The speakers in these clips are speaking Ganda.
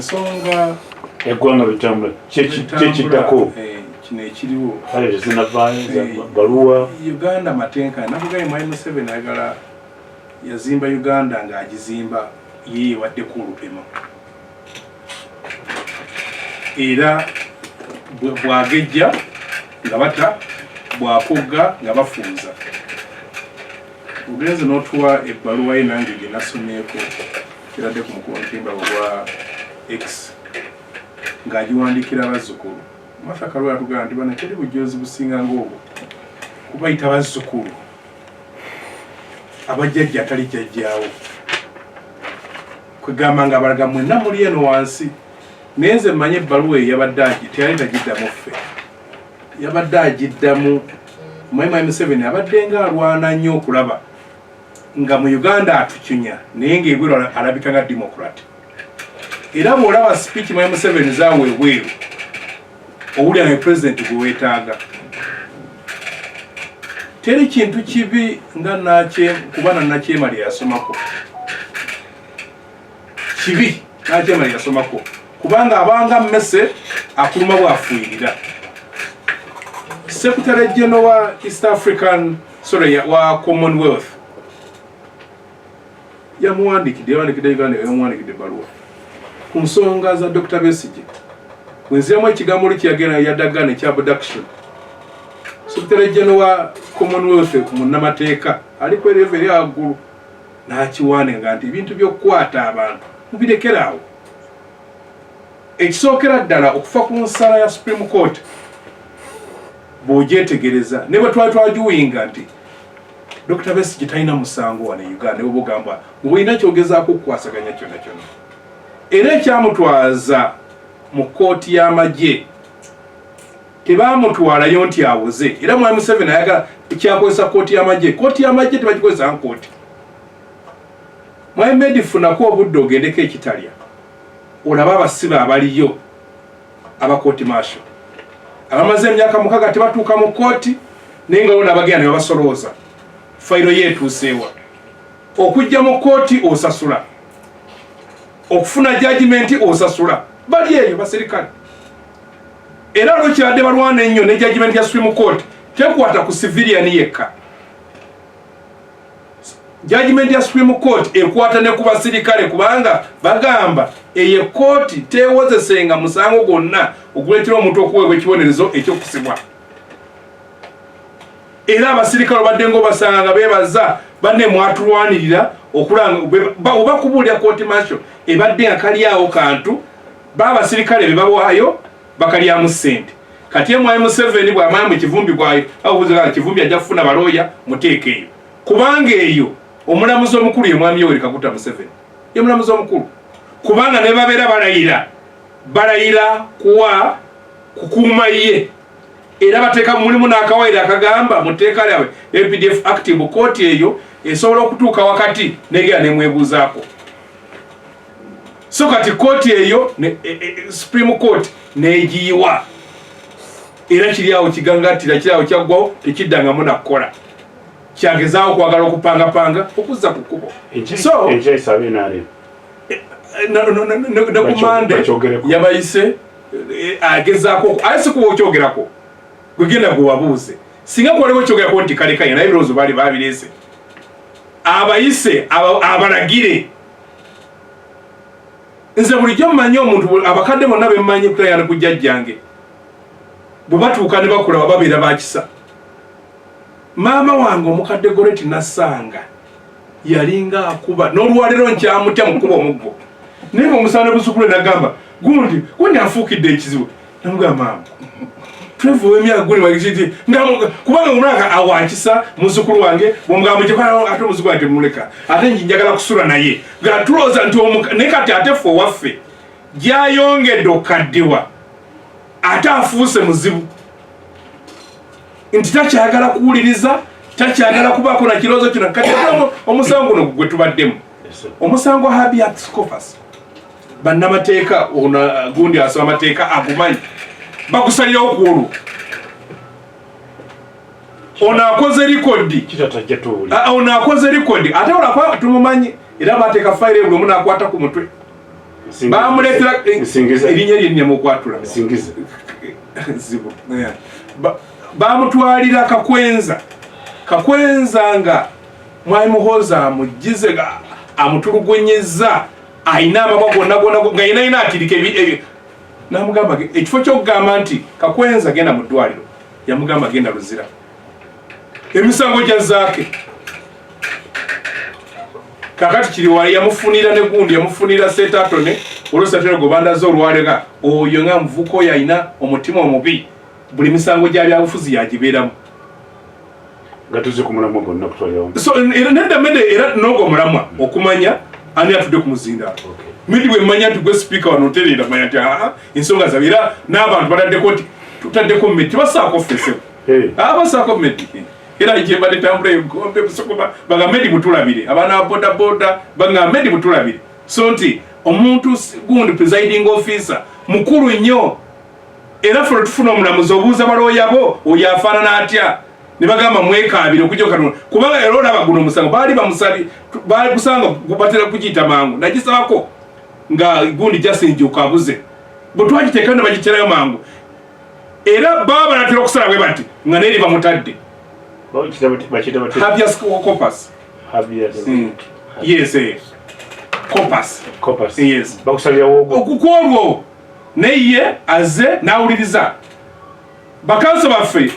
ensonga eggwanga bitambula kyekiddako kino ekiriwo kale zinavaanza baluwa Uganda mateeka nakugaye Mwai Museveni ayagala yazimba Uganda ng'agizimba ye waddeko olupema era bwagejja nga bata bwakogga nga bafunza ugenze n'otuwa ebbaluwa ye nange gye nasomyeko kiradde ku mukontimba ogwa X ng'agiwandiikira abazzukulu Martha Karua atugamba nti bano teri bujoozi businga ng'obwo kubayita bazzukulu abajjajja atali jjajjaawo kwegamba nga abalaga mwenna muli eno wansi naye nze mmanyi ebbaluwa eyo yabadde teyali tagiddamu ffe yabadde agiddamu Mwai Museveni abadde nga alwana nnyo okulaba nga mu Uganda atukyunya naye ng'ebweru alabika nga Democrat era bw'olaba speech Mwai Museveni zaawe ebweru owulira nga president gwe weetaaga teri kintu kibi nga kubana Nakyemali yasomako kibi Nakyemali yasomako kubanga abanga mmese akuluma bw'afuuyirira Secretary General wa East African wa Commonwealth yamuwandikidde Uganda yamuwandikidde ebbaluwa ku nsonga za Dr. Besigye wenziramu ekigambo likiyagenda yadagana ekya abduction Secretary General wa Commonwealth munnamateeka ali ku level eri waggulu n'akiwandiika nti ebintu by'okukwata abantu mubirekeraawo ekisookera ddala okufa ku nsala ya Supreme Court bw'ogyetegereza ne bwe twali twagiwinga nti Dr. Besigye talina musango wano e Uganda bwe bugamba ng'olina kyogezaako okukwasaganya kyonna kyonna era ekyamutwaza mu kkooti y'amagye tebaamutwalayo nti awoze era Mwai Museveni ayagala ekyakozesa kkooti y'amagye tebagikozesa nkooti Mwai Medi funako obudde ogendeko ekitalya olaba abasibe abaliyo abakooti maasho abamaze emyaka 6 tebatuuka mu kkooti naye nga bona bagenda ne babasolooza fayiro yeetuuseewa okujja mu kkooti osasula okufuna judgment osasula bali eyo basirikale era olwekibadde balwana ennyo ne judgment ya Supreme Court tekwata ku civilian yekka judgment ya Supreme Court ekwata ne ku basirikale kubanga bagamba eyo kkooti teewozesenga musango gwonna oguleetera omuntu okuweebwa ekibonerezo ekyokusibwa era abasirikale obadde ng'obasanga nga beebaza banne mwatulwanirira okulanga oba kubuulira kooti maasho ebadde nga kalyawo kantu baabasirikale be babwayo bakalyamu ssente kati Mwai Museveni bw'amanya mu kivumbi gwayo abuuza kivumbi ajja kufuna balooya muteeka eyo kubanga eyo omulamuzi omukulu ye Mwami Yoweri Kaguta Museveni ye mulamuzi omukulu kubanga ne babeera balayira kukuuma ye era bateeka mulimu n'akawaire akagamba mu tteeka lyabwe APDF active kooti eyo esobola okutuuka wakati negera nemwebuuzaako so kati kooti eyo Supreme Court neegiyiwa era kiri awo kigangatira kiri awo kyaggwawo tekiddangamu nakukola kyagezaawo okwagala okupangapanga okuzza ku kkubo so ne kumande yabayise agezaako aye sikuba okyogerako gwegenda gwe wabuuze singa kwaliwo ekyogerako nti kalekanye naye ebirowoozo baali babireese abayise abalagire nze bulijjo mmanyi omuntu abakadde bonna bemmanyi kulayana ku jjajjange bwe batuuka ne bakula babeera bakisa maama wange omukadde Goreti Nassanga yalinga akuba n'olwaleero nkyamutya mu kkuba omuggo naye omusaana busukulu nagamba gundi gundi afuukidde ekizibu namugamba maama twevuwe emyaka guli wakiti kubanga omulaka awankisa muzukulu wange bwomugamba gyekala ate omuzukulu wange temuleka ate njagala kusula naye nga tulowooza nti naye kati ate ffe owaffe gyayongedde okukaddiwa ate afuuse muzibu nti takyagala kuwuliriza takyagala kubaako na kirowoozo kino kati omusango guno gwe tubaddemu omusango habeas corpus bannamateeka gundi asoma amateeka agumanyi bakusalirawo kuolu ono akoze likodi ono akoze likodi ate olakwa tumumanyi era bateeka fayiro buli omu nakwata ku mutwe bamuletera erinnya lyennya mu kwatula Singiza zibu bamutwalira kakwenza nga Mwami Muhoozi amugize amutulugunyizza ayina amabwa gonna nga yina atirika namugamba ekifo ky'okugamba nti kakwenza genda mu ddwaliro yamugamba genda Luzira emisango gya zaake kakati kiri wali yamufunira ne gundi yamufunira setatone olwosatero gobandaza olwalega oyo nga muvuko oyo ayina omutima omubi buli misango gya byabufuzi yagibeeramu gatuze ku mulamwa gonna kutwalirawo so era nogo mulamwa okumanya ani atudde ku muzindaalo midi bwe mmanya nti gwe sipiika wano otereera manya nti ensonga zabira n'abantu bataddeko nti tutaddeko mmedi tibasaako ffesebo basaako mmedi era ijemba netambula egombe busokoma bagambe ndi butulabire abaana bodaboda bagambe ndi butulabire so nti omuntu gundi presiding officer mukulu nnyo era ffe tufuna omulamuzi obuuza balooyabo oyo afaanana atya ne bagamba mwekaabire okujja Katonda kubanga era olaba guno omusango baali bamusabi baali kusanga batera kugiyita mangu nagisabako nga gundi jasinjuka abuze bwe twagiteeka ne bagiterayo mangu era baba banatera okusala bwe bati nga neeri bamutadde habeas corpus. Yes, corpus. Yes. Okukolwo neye aze nawuliriza. Bakanso baffe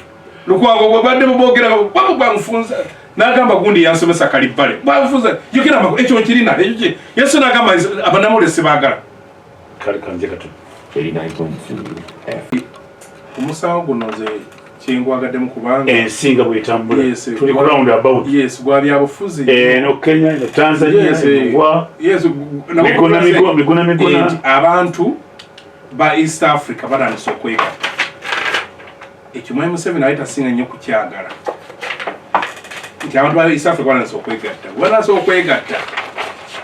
lukwago bwabadde bogera bamufunza nagamba gundi yansomesa kalibale. Bamufunza yogera mako ekyo nkirina ekyo Yesu nagamba abanamule sibagala. Kale kanje katu. 39.2 Umusawo gunoze kyengwagaddemu kubanga ensinga bwetambula tuli ku round about gwa byabufuzi no Kenya no Tanzania migona abantu ba East Africa batandise okwegatta ekyo Mwami Museveni ayita singa nnyo kukyagala nti abantu ba East Africa batandise okwegatta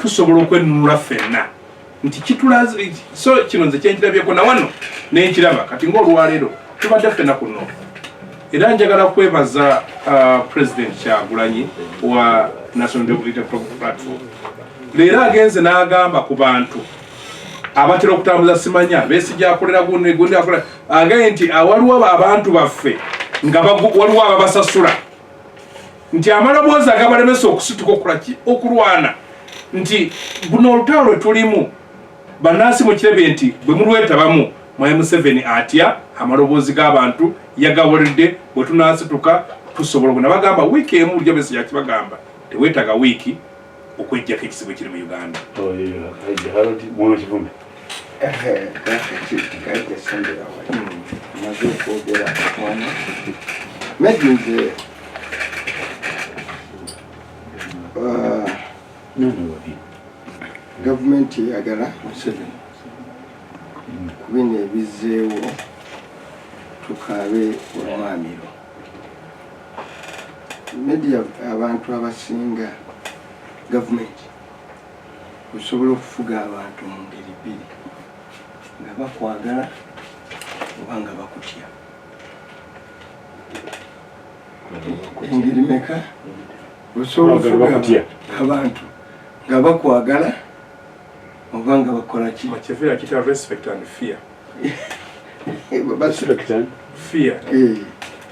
tusobola okwenunula ffenna nti kitulaze so kino nze kyenkirabyeko na wano nenkiraba kati ng'olwaleero tubadde ffenna kuno era njagala kwebaza President Kyagulanyi wa National Democratic Platform leero agenze n'agamba ku bantu abatera okutambuza simanya Besigye akolera gundi akolera agaye nti waliwo abantu baffe nga waliwo ababasasula nti amaloboozi agabalemesa okusituka okulwana nti buno olutalo lwe tulimu bannansi mu kirebe nti bwe mulwetabamu Mwami Museveni atya amaloboozi g'abantu yagawoledde bwe tunaasituka tusobola okuna bagamba wiiki emu bulyo Besigye yakibagamba teweetaga wiiki okwejjako ekizibu ekiri mu Uganda. Gavumenti eyagala kubino ebizeewo tukaabe olwamiro media abantu abasinga gavumenti osobola okufuga abantu mu ngeri bbiri nga bakwagala oba nga bakutya engeri meka osobola okufuga abantu nga bakwagala oba nga bakola ki Machiavelli akita respect and fear. Fear.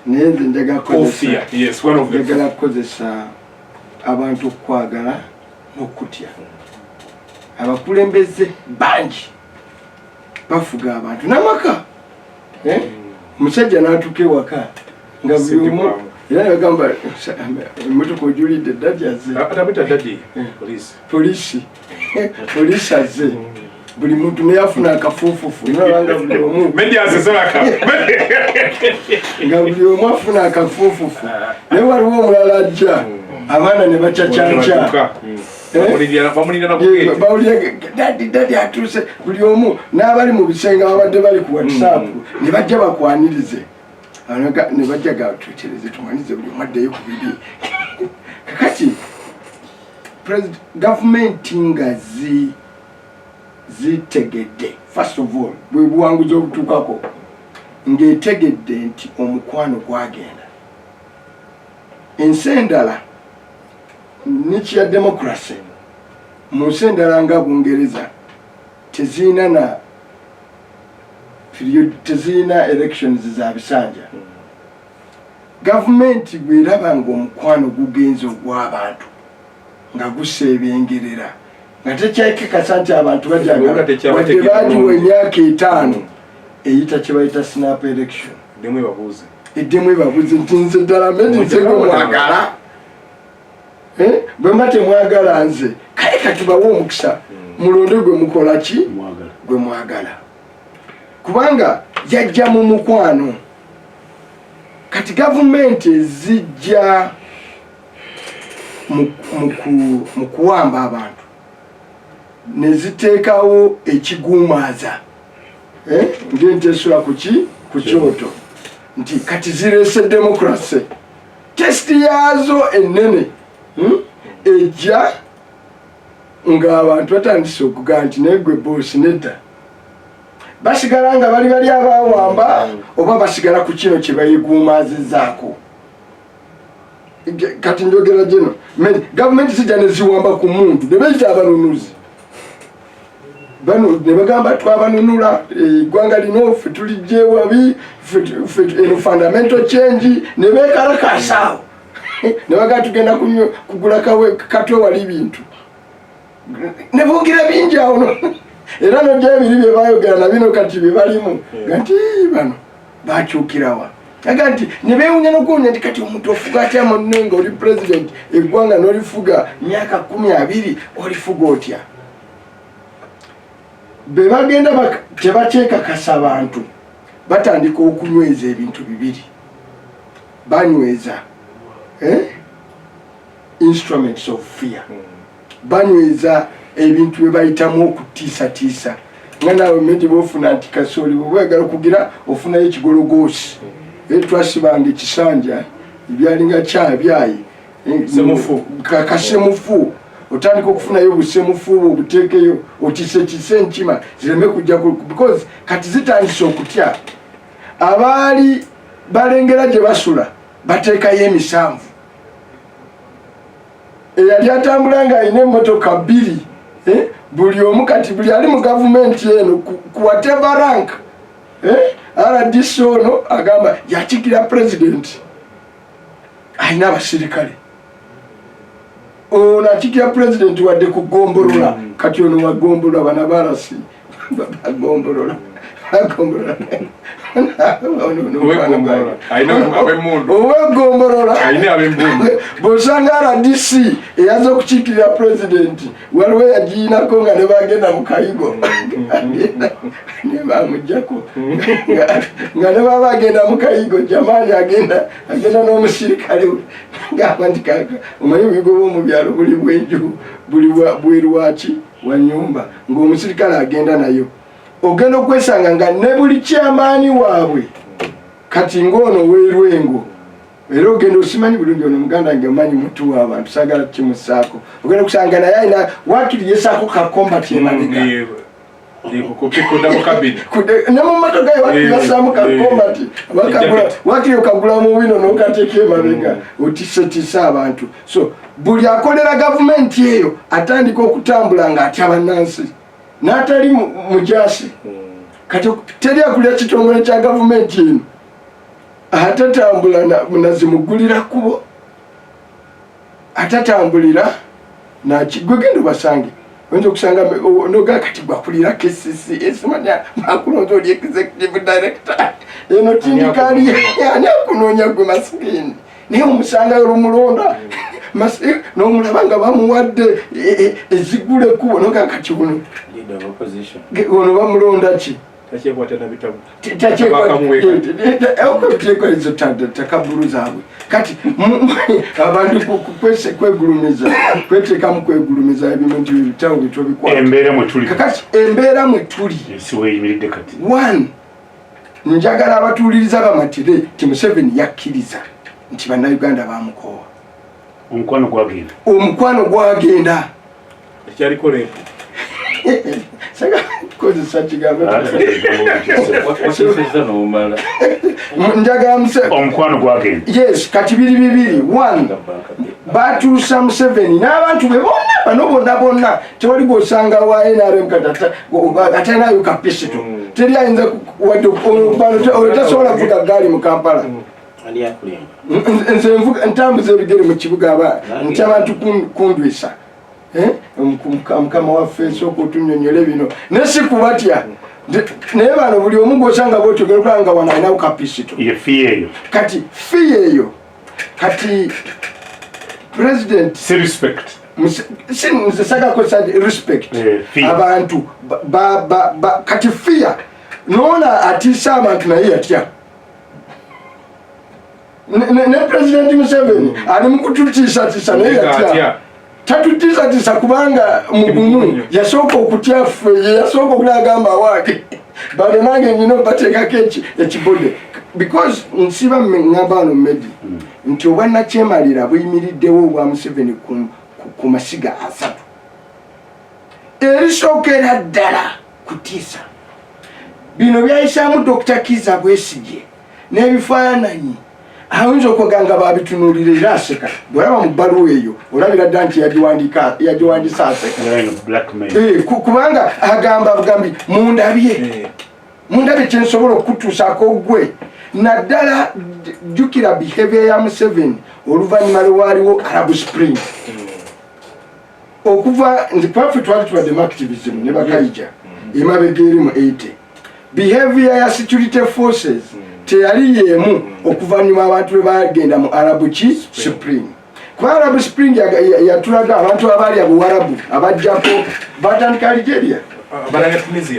Naye nze njagala fear. Yes, one of them. Njagala kukozesa abantu okwagala n'okutya. Abakulembeze bangi bafuga abantu n'amaka. Omusajja n'atuuka ewaka nga buli omu era yagamba emmotoka ojulidde daddi azze. Atabita daddi. Poliisi. Poliisi azze. Buli muntu naye afuna akafuufufu nolanga buli omu nga buli omu afuna akafuufufu naye waliwo omulala ajja abaana ne bacacyanca bawulira daddi atuuse buli omu n'abali mu bisenge babadde bali ku WhatsApp ne bajja bakwanirize ne bajja gatukyereze tumanize buli omu addeyo ku bibi kakati gavumenti nga zitegedde first of all bwe buwanguzi obutuukako ng'etegedde nti omukwano gwagenda ensi endala n'ekya democracy mu nsi endala nga Bungereza tezina elections za bisanja. Gavumenti bw'eraba ng'omukwano gugenze ogw'abantu nga guseebengerera nga tekyekekasa nti abantu bajagala wadde baagiwa emyaka 5 eyita kye bayita snap election. Eddemu ebabuuze nti nze ddala medi nze gwe mwagala bwe mba temwagala nze kale katubawe omukisa mulonde gwe mukola ki gwe mwagala kubanga yajja mu mukwano. Kati gavumenti ezijja mu kuwamba abantu ne ziteekawo ekiguumaaza ng'ente esula ku kyoto nti kati zireese demokrasi tesiti yaazo ennene ejja ng'abantu batandise okugaa nti naye gwe boosi nedda basigala nga bali abawamba oba basigala ku kino kye bayiguumaazizzaako. Kati njogera gino gavumenti zijja ne ziwamba ku muntu ne bayita abanunuzi bano ne bagamba twabanunula eggwanga lino ffe tulijja ewabi eno fundamental change ne beekalakasaawo ne bagaa tugenda kugula katwe wali bintu ne boogera bingi awo era nojja ebiri bye baayogera na bino kati bye balimu nti bano bakyukirawa aga nti ne beewunya n'okuwunya nti kati omuntu ofuga atya munne nga oli president eggwanga n'olifuga myaka 12 olifuga otya. Be bagenda tebakyekakasa abantu batandika okunyweza ebintu bibiri banyweza instruments of fear banyweza ebintu bye bayitamu okutiisatiisa nga naawe medi bwofuna nti kasooli bwebwegala okugira ofunayo ekigologoosi twasibanga ekisanja ebyalinga kyabyayi kasemufu otandika okufunayo obusemufu bwo obuteekeyo otiisekiise enkima zireme kujja because kati zitandise okutya abaali balengera gye basula bateekayo emisanvu eyali atambula ng'alina emmotoka 2 buli omu kati buli ali mu gavumenti eno ku whatever rank RDC ono agamba yakikira president alina abasirikale ono akikira president wadde kugombolola kati ono wagombolola bana barasi bagombolola owegombolola bwosanga RDC eyaza okukiikirira president waliwo yagiinako nga ne bagenda mu kayigo ne bamugjako nga ne baba agenda mu kayigo jamaani agenda n'omusirikale we ngamba nti kaka omanyi obuyigo bw'omu byalo buli bwenju buli bweru waki wa nnyumba ng'omusirikale agenda nayo ogenda okwesanga nga ne buli kyamaani waabwe kati ng'ono weerwengo era ogenda osimanyi bulungi ono muganda nge omanyi mutu w'abantu saagala kimusaako ogenda okusanga naye alina waakiri yesaako kakombati emabega ne mu mmotoka ye waakiri basaamu kakombati waakiri okagula mu bino n'okateeka emabega otiisetiise abantu. So buli akolera gavumenti eyo atandika okutambula ng'atya bannansi n'atali mujaasi kati teri akulira kitongole kya gavumenti eno atatambula nazimugulira kubo atatambulira gwegenda basange oyinza okusanga noga kati gwakulira KCC esimanya makulonza oli executive director eno tindikali ani akunoonya gwe masikini naye omusanga olumulonda n'omulaba nga bamuwadde ezigule kubo noga kati buno ono bamulonda ki ezo takabulu zaabwe kati abantu kwegulumiza kweteekamu kwegulumiza ebintu bibitawo bitobikwatakati embeera mwe tuli one njagala abatuuliriza bamatire ti Museveni yakkiriza nti bannayuganda bamukoowa omukwano gwagenda ekyaliko leepo kozesa kigambo njagala omukwano gwagenda yes kati biri bibiri one batuusa Museveni n'abantu be bonna tewali gw'osanga wa NRM atalinayo kapisito teri ayinza tasobola kuvuga gaali mu Kampala nze ntambuza ebigere mu kibuga nti abantu kundwisa mukama waffe sooka otunnyonnyola bino naye si kubatya naye bano buli omu gw'osanga bootogera okulaba nga wano alinawo kapisito kati fii eyo kati president si respect nze sagako respect abantu kati fear noona atiisa abantu naye yatya ne president Museveni ali mu kututiisatiisa naye yatya tatutiisatiisa kubanga mugumu yasooka okutya ffe yasooka okulagamba awaake bano nange nyina bateekako ekibode because nsiba ngamba wano Medi nti obwannakyemalira buyimiriddewo obwa Museveni ku masiga 3 erisookera ddala kutiisa bino byayisaamu Dr. Kizza Besigye n'ebifaananyi ayinza okuganga babitunuulira era aseka bw'olaba mu bbaluwa eyo olabira dda nti yagiwandiisa aseka kubanga agamba bugambi mundabye kyensobola okutuusaako gwe naddala jjukira behavior ya Museveni oluvannyuma lwaliwo Arab Spring okuva nti twaffe twali tubadde mu activism ne Bakaija emabega eri mu 80 behavior ya security forces teyali yeemu okuvannyuma abantu bwe bagenda mu Arab Spring kuba Arab Spring yatulaga abantu abaali abuwarabu abajjako batandika Algeria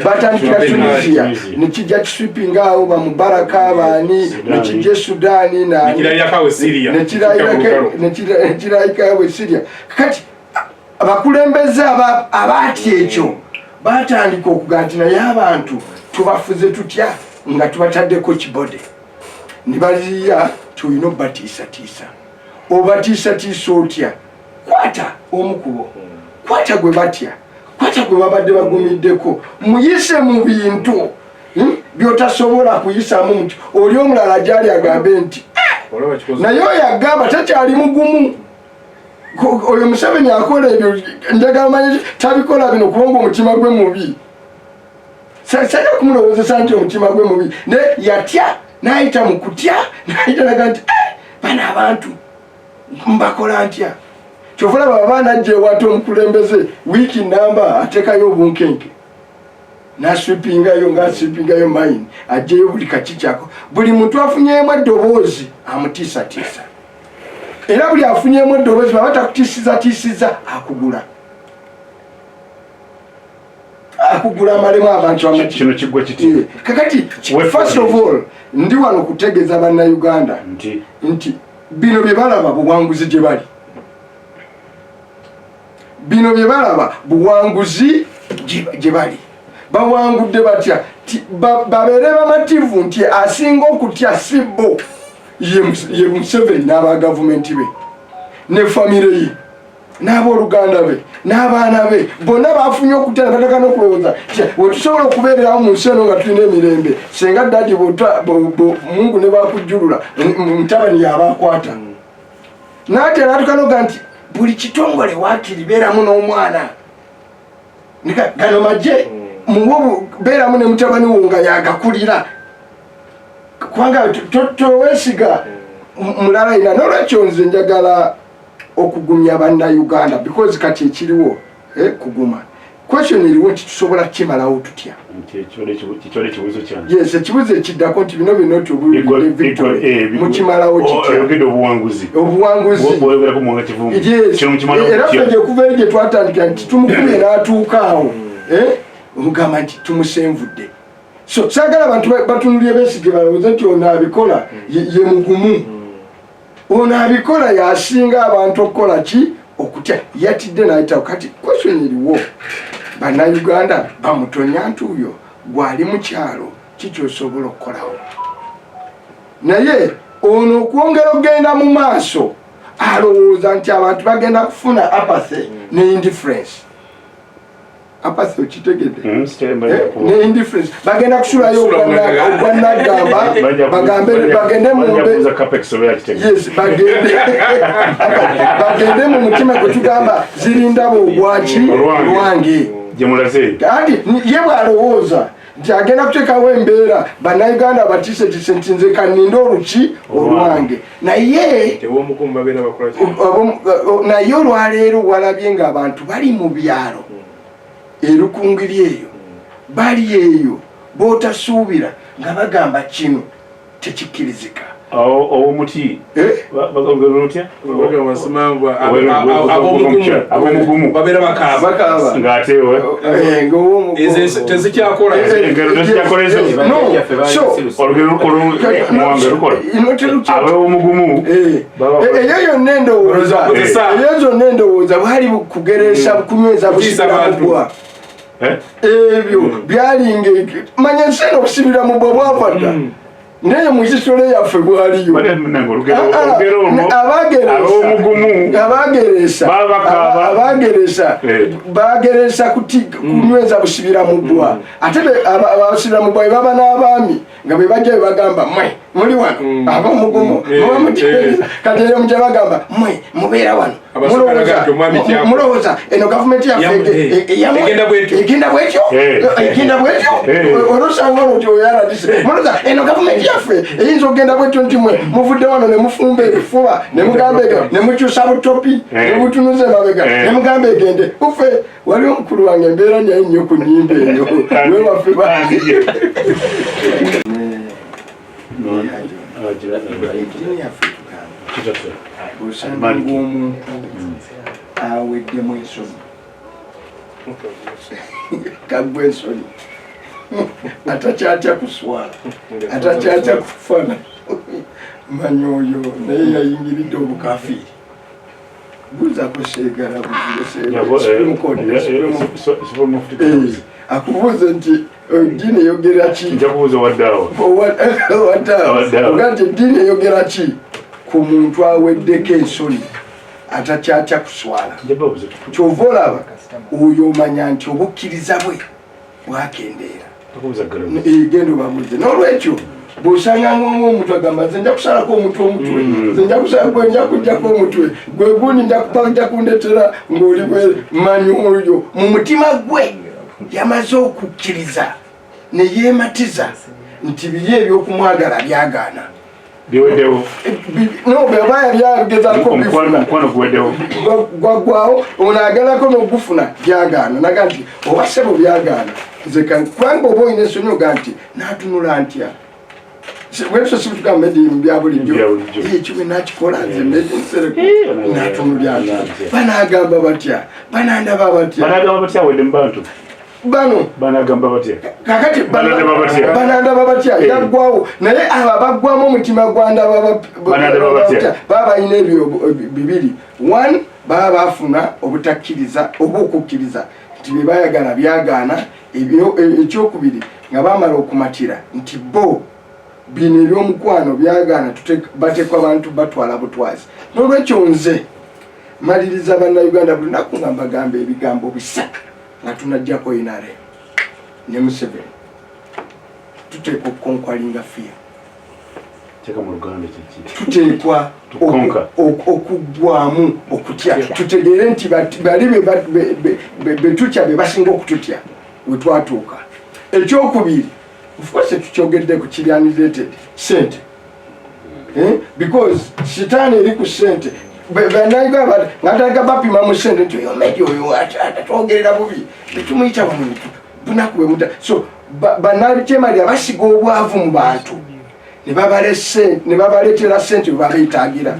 batandikira Tunisia nekijja kiswipinga awo bamubaraka baani nekijja Sudani nekirayikawe Syria kati abakulembeze abaati ekyo batandika okugaa nti naye abantu tubafuze tutya nga tubataddeko kibode ne baliya tulina obatiisatiisa obatiisatiisa otya kwata omukubo kwata gwe batya kwata gwe babadde bagumiddeko muyise mu bintu byotasobola kuyisamu nti oli omulala gyali agambe nti naye oyo agamba takyali mugumu oyo Museveni akola ebyo njagala manye tabikola bino kubanga omutima gwe mubi sajja kumulowoozesa nti omutima gwe mubi naye yatya n'ayita mu kutya n'ayita naga nti bano abantu mbakola ntya kyova laba abaana ajja ewata omukulembeze wiiki namba ateekayo obunkenke n'aswipingayo ng'aswipingayo mayini ajjayo buli kaki kyako buli muntu afunyeemu eddoboozi amutiisatiisa era buli afunyeemu eddoboozi baba takutiisizatiisiza akugula amalemu abantu kino kiggwa kiti kakati first of all ndi wano okutegeeza bannayuganda nti bino bye balaba buwanguzi gye bali bino bye balaba buwanguzi gye bali bawangudde batya babeere bamativu nti asinga okutya si bo ye Museveni n'aba gavumenti be ne famire ye n'abooluganda be n'abaana be bonna bafunye okutya ne bataka n'okulowooza wetusobola okubeererawo mu nsi eno nga tulina emirembe senga ddadi Mungu ne bakujjulula mutabani yabaakwata n'ate n'atukanoga nti buli kitongole waakiri beeramu n'omwana gano magye muwo beeramu ne mutabani wo nga yagakulira kubanga toweesiga mulala ina n'olwekyo nze njagala okugumya bannayuganda because kati ekiriwo kuguma question eriwo nti tusobola kimalawo tutya yes ekibuzo ekiddako nti bino bino mukimalawo obuwanguzi era ffe gyekuva eri gye twatandikira nti tumukumye n'atuukaawo omugamba nti tumusenvudde so saagala abantu batunulye Besigye balowooze nti ono abikola ye mugumu ono abikola yasinga abantu okukola ki okutya yatidde n'ayitawo kati question eriwo bannayuganda bamutonya ntuuyo gwali mu kyalo kikyosobola okukolawo naye ono okwongera okgenda mu maaso alowooza nti abantu bagenda kufuna apathy ne indifference apathy okitegedde ne indifference bagenda kusulayo ogwanagamba bagende mumbe capex yes bagende mu mutima gwe tugamba zirindaba obwaki lwange gyemulaze kandi ye bwalowooza nti agenda kuteekawo embeera bannayuganda batiise nti nze kaninde oluki olwange naye olwaleero walabye ng'abantu bali mu byalo erukungiri eyo bali eyo bootasuubira nga bagamba kino tekikkirizika owomuti bagogera otya abomugumu babeera bakaaba ng'atewe tezikyakola engero tezikyakola ezo olugero muwange lukola abomugumu eyo yonna endowooza bwali kugereesa kunyweza busibirabugwa ebyo byalinga manya nsena okusibira mu bwa bwavadda naye mu kisolo yaffe bwaliyo abageresa kunyweza busibira mu ddwa ate abasibira mu ddwa baba n'abaami nga bwe bajja bwe bagamba mwe muli wano ab'omugumu mubamutegeeza kati eyo muje bagamba mwe mubeera wano mulowooza eno gavumenti yaffe egenda bwetyo olosanga ono tyoyaradise mulowooza eno gavumenti yaffe eyinza okugenda bwetyo nti mwe muvudde wano ne mufumba ebifuba ne mugamba ne mukyusa butopi ne butunuza emabega ne mugamba egende ufe wali omukulu wange embeera nyayo nnyo ku nnyimba eyo wewaffe eddiini yaffe tugamba osanga ng'omuntu aweddemu ensonyi kaggwa ensonyi atakyatya kuswala atakyatya kufana manya oyo naye yayingiridde obukafiiri buuzako seegala akubuuze nti eddiini eyogera ki oga nti eddiini eyogera ki ku muntu aweddeko ensonyi atakyatya kuswala kyova olaba oyo omanya nti obukkiriza bwe bwakendeera genda obabuuze n'olwekyo bw'osanga ng'omuntu agamba nze nja kusalako omutwe nze nja kusalako nja kujjako omutwe gwe gundi nja kundetera ng'oli bwe manyi oyo mu mutima gwe yamaze okukkiriza ne yeematiza nti biri ebyokumwagala byagaana biweddewo no bweba yali agezaako gwaggwawo ono agalako n'ogufuna byagaana naga nti oba ssebo byagaana nze kubanga oba olina ensonyi oga nti naatunula ntya bwetyo situgamba edimu bya bulijjo ekyo nakikola nze medinsereko natunulya ntya banaagamba batya banandaba batya wedde mu bantu bano banagamba batya kakati banandaba batya yaggwawo naye abo abaggwamu omutima gwandaba baba balina ebyo bibiri one baba bafuna obutakkiriza oba okukkiriza nti bye bayagala byagaana ekyokubiri nga bamala okumatira nti bo bino ebyomukwano byagaana batekwa bantu batwala butwazi n'olwekyo nze maliriza bannayuganda buli naku nga mbagamba ebigambo bisatu nga tunajjako inare ne Museveni tuteekwa okukonkwalinga fiya tuteekwa okuggwamu okutya tutegeere nti bali betutya be basinga okututya we twatuuka ekyokubiri ofcourse tukyogedde ku kiryanirated sente because sitaani eri ku sente ngataga bapima mu sente nti oyo meji oyo atatwogerera bubi tetumuyita muntu bunaku bwe muta so bannabikemali abasiga obwavu mu bantu ne babaleetera sente bwe babeetaagira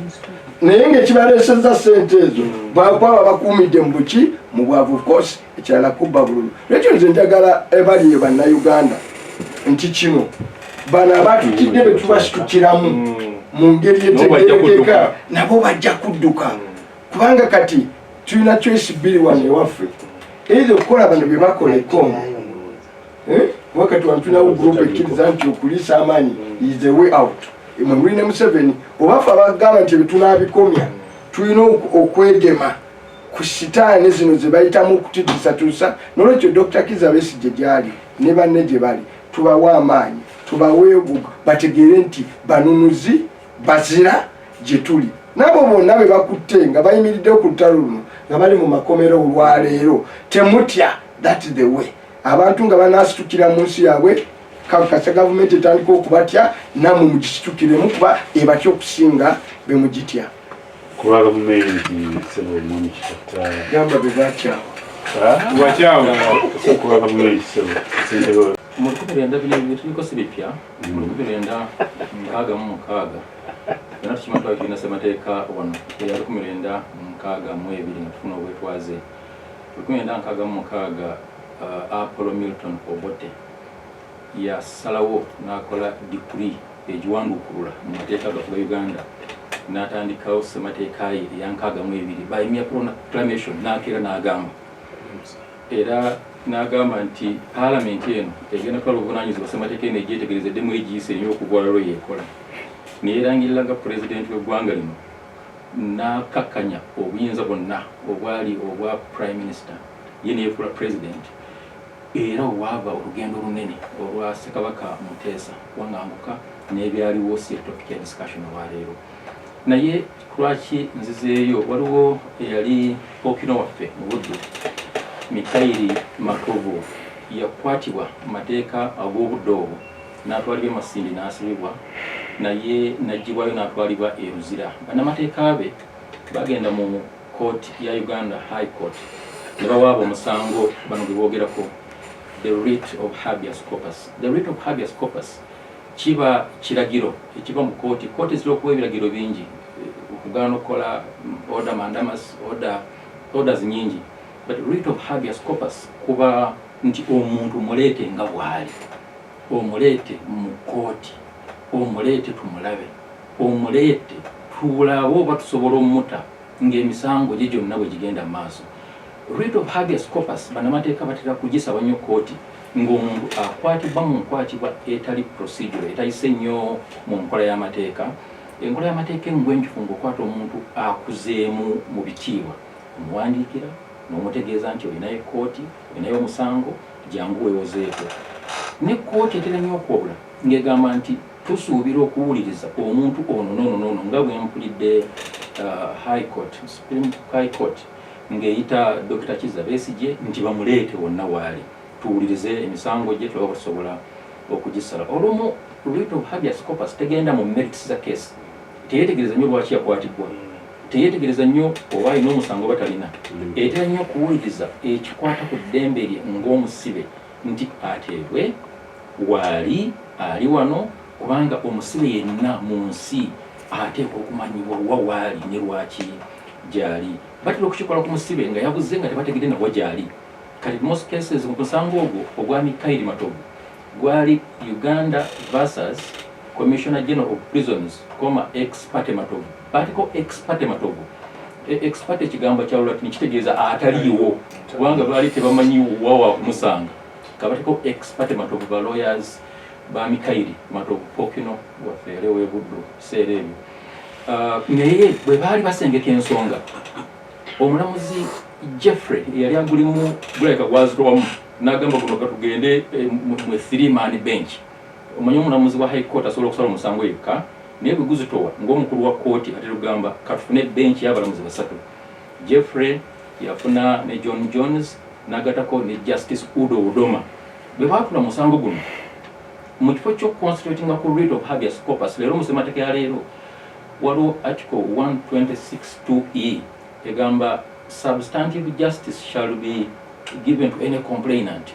naye ng'ekibaleeseza sente ezo bwakwaba bakuumidde mu buki mu bwavu ofcourse ekirala kubba bululu lwekyo nze njagala ebali bannayuganda nti kino bano abatutidde be tubasitukiramu mu ngeri etegerekeka nabo bajja kudduka kubanga kati tulina choice bbiri wano ewaffe either okukola bano bye bakola ekongo wakati wano tulinawo gurupu ekkiriza nti okuliisa amaanyi is the way out mwe muli ne Museveni obafe abagamba nti bye tunaabikomya tulina okwegema ku sitaani zino ze bayitamu okututiisatuusa. Nolwekyo Dr. Kizza Besigye gyali ne banne gye bali tubawe amaanyi, tubawe bategeere nti banunuzi bazira gye tuli. Nabo bonna be bakutte nga bayimiridde ku lutalo luno nga bali mu makomero olwaleero temutya. That is the way. Abantu nga banasitukira mu nsi yaabwe kakasa gavumenti etandika okubatya namwe mugishitukiremu kuba ebatya okusinga be mugitya. Kuba gavumenti sebo muni kitata Gamba be batyawo. Watyawo. Kuba gavumenti sebo sentego. Mu 2022 tuliko sibipya. Mu 2016 Yana tukimatu akina semateeka wano ya 2016 nga tufuna obwetwaze. 2016 Apollo Milton Obote yasalawo n'akola decree egiwanduukulula mu mateeka ga Uganda n'atandikawo semateeka ye eyankaaga mu ebiri by mere proclamation n'akeera n'agamba era n'agamba nti paalamenti eno egenda kutwala obuvunaanyizibwa semateeka eno egyetegerezeddemu egiyise erina okugwalalo yeekola neerangirira nga pulezidenti w'eggwanga lino n'akakkanya obuyinza bwonna obwali obwa prime minister ye neyefuula president era waava olugendo olunene olwa Ssekabaka Muteesa wanganguka n'ebyaliwo si topic ya discussion olwaleero. Naye lwaki nzizeeyo waliwo eyali Pokino waffe mu Buddu Mikairi Matovu yakwatibwa mu mateeka ag'obudde obwo n'atwalibwa Masindi n'asibibwa naye n'aggyibwayo n'atwalibwa e Luzira. Bannamateeka be bagenda mu court ya Uganda High Court ne bawaaba omusango bano gwe boogerako the writ of habeas corpus. The writ of habeas corpus kiba kiragiro ekiva mu kooti. Kooti ziri okuwa ebiragiro bingi okugaana okukola order mandamus orders nyingi, but writ of habeas corpus kuba nti omuntu muleete nga bwali, omuleete mu kooti, omuleete tumulabe, omuleete tulabe oba tusobola omuta ng'emisango gye gyonna bwe gigenda mu maaso. Writ of habeas corpus bannamateeka batera kugisaba nnyo kooti ng'omuntu akwatibwa mu nkwatibwa etali procedure etayise nnyo mu nkola y'amateeka. Enkola y'amateeka engwenjufu ng'okwata omuntu akuzeemu mu bitiibwa omuwandiikira n'omutegeeza nti olinayo kooti, olinayo omusango, jangu weewozeeko. Ne kooti etera nnyo okwobula ng'egamba nti tusuubira okuwuliriza omuntu ono n'ono nga bwe mpulidde High Court, Supreme High Court ng'eyita Dr. Kizza Besigye nti bamuleete wonna waali tuwulirize emisango gye tulaba tusobola okugisala. Olumu writ of habeas corpus tegenda mu merits za case, teyetegereza nnyo lwaki yakwatibwa, teyetegereza nnyo oba alina omusango batalina, etera nnyo okuwuliriza ekikwata ku ddembe lye ng'omusibe nti ateebwe waali ali wano, kubanga omusibe yenna mu nsi ateekwa okumanyibwa wa waali ne lwaki gyali. Batera okukikola ku musibe nga yabuze nga tebategedde na wajali. Kati most cases mu musango ogwo ogwa Mikairi Matovu gwali Uganda versus Commissioner General of Prisons, ex parte Matovu. Batiko ex parte Matovu. Ex parte kigambo kya Lulatini kitegeeza ataliiwo kubanga baali tebamanyi wawa kumusanga. Kabatiko ex parte Matovu ba lawyers ba Mikairi Matovu Pokino waffe lewe Buddu seereebyo. Naye bwe baali basengeka ensonga omulamuzi Jeffrey yali agulimu guleka gwazitowamu n'agamba guno katugende mu 3-man bench. Omanyi omulamuzi wa High Court asobola okusala omusango yekka naye bwe guzitowa ng'omukulu wa kooti ate lugamba katufune bench y'abalamuzi basatu. Jeffrey yafuna ne John Jones n'agatako ne Justice Udo Udoma. Bwe baatula musango guno mu kifo ky'okuconstitutinga ku writ of habeas corpus leero mu ssemateeka ya leero waliwo article 126(2)(e) egamba substantive justice shall be given to any complainant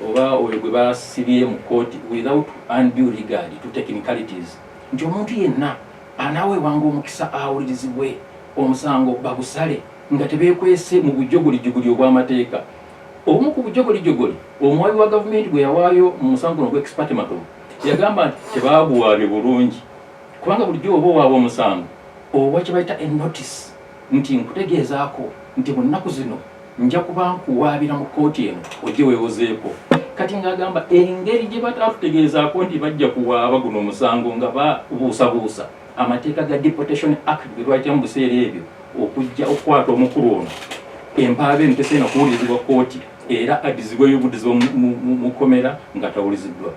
oba oyo gwe basibye mu court without undue regard to technicalities. Nti omuntu yenna anaaweebwanga omukisa awulirizibwe omusango bagusale nga tebeekwese mu bujogolijogoli obw'amateeka. Obumu ku bujogolijogoli omuwabi wa gavumenti gwe yawaayo mu musango guno gwa ex parte Matovu yagamba nti tebaaguwaabye bulungi kubanga bulijjo oba owaaba omusango oba kye bayita enotice nti nkutegeezaako nti mu nnaku zino nja kuba nkuwaabira mu kooti eno ojje weewozeeko. Kati ng'agamba engeri gye batatutegeezaako nti bajja kuwaaba guno omusango nga babuusabuusa amateeka ga Deportation Act ge twayitamu mu biseera ebyo okujja okukwata omukulu ono empaabe ntesena kuwulizibwa kooti era adizibwa y'obudizibwa mu komera nga tawuliziddwa.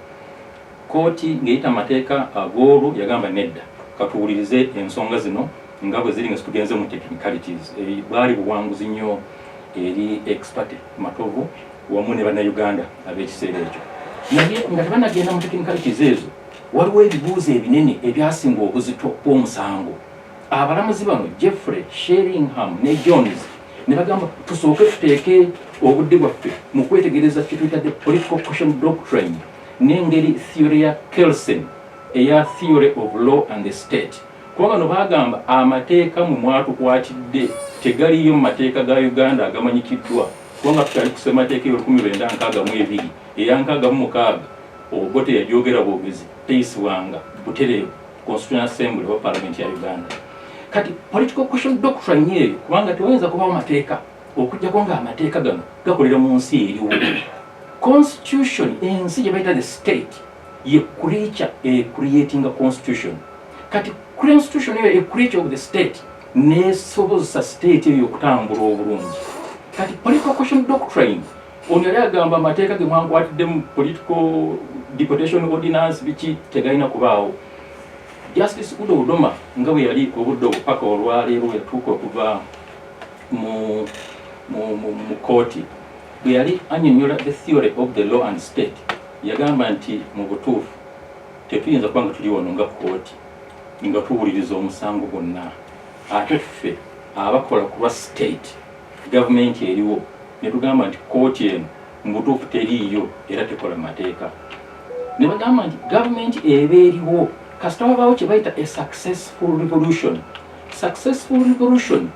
Kooti ng'eyita amateeka ag'olwo yagamba nedda katuwulirize ensonga zino nga bwe ziri nga situgenze mu technicalities. Bwali buwanguzi nnyo eri expert Matovu wamu ne bannayuganda ab'ekiseera ekyo. Naye nga tebanagenda mu technicalities ezo, waliwo ebibuuzo ebinene ebyasinga obuzito bw'omusango. Abalamuzi bano Jeffrey, Sheringham ne Jones ne bagamba tusooke tuteeke obudde bwaffe mu kwetegereza kye tuyitadde political question doctrine n'engeri theory ya Kelsen eya theory of law and the state. Kubanga no bagamba amateeka mu mwatukwatidde tegaliyo mu mateeka ga Uganda agamanyikiddwa. Kubanga tutali kusema mateeka y'Olukumi eya 1966 Obote yajogera bwogezi teyisibwanga Butereevu Constitutional Assembly wa Parliament ya Uganda. Kati political question doctrine yeyo kubanga tewayinza kubawo mateeka okujjako nga amateeka gano gakolera mu nsi eriwo. Constitution ensi gye bayita the state ye creature creating a constitution. Kati constitution eyo a creature of the state nesobozesa state eyo okutambula obulungi. Kati political question doctrine ono yali agamba amateeka ge mwankwatidde mu political deportation ordinance biki tegalina kubaawo. Justice Udo Udoma nga bwe yali obudde obupaka olwaleero yatuuka okuva mu kooti bwe yali annyonnyola the theory of the law and state yagamba nti mu butuufu tetuyinza kuba nga tuli wano nga kooti nga tuwuliriza omusango gwonna ate ffe abakola ku lwa state gavumenti eriwo ne tugamba nti kooti eno mu butuufu teriiyo era tekola mateeka. Ne bagamba nti gavumenti eba eriwo kasita wabaawo kye bayita a successful revolution. Successful revolution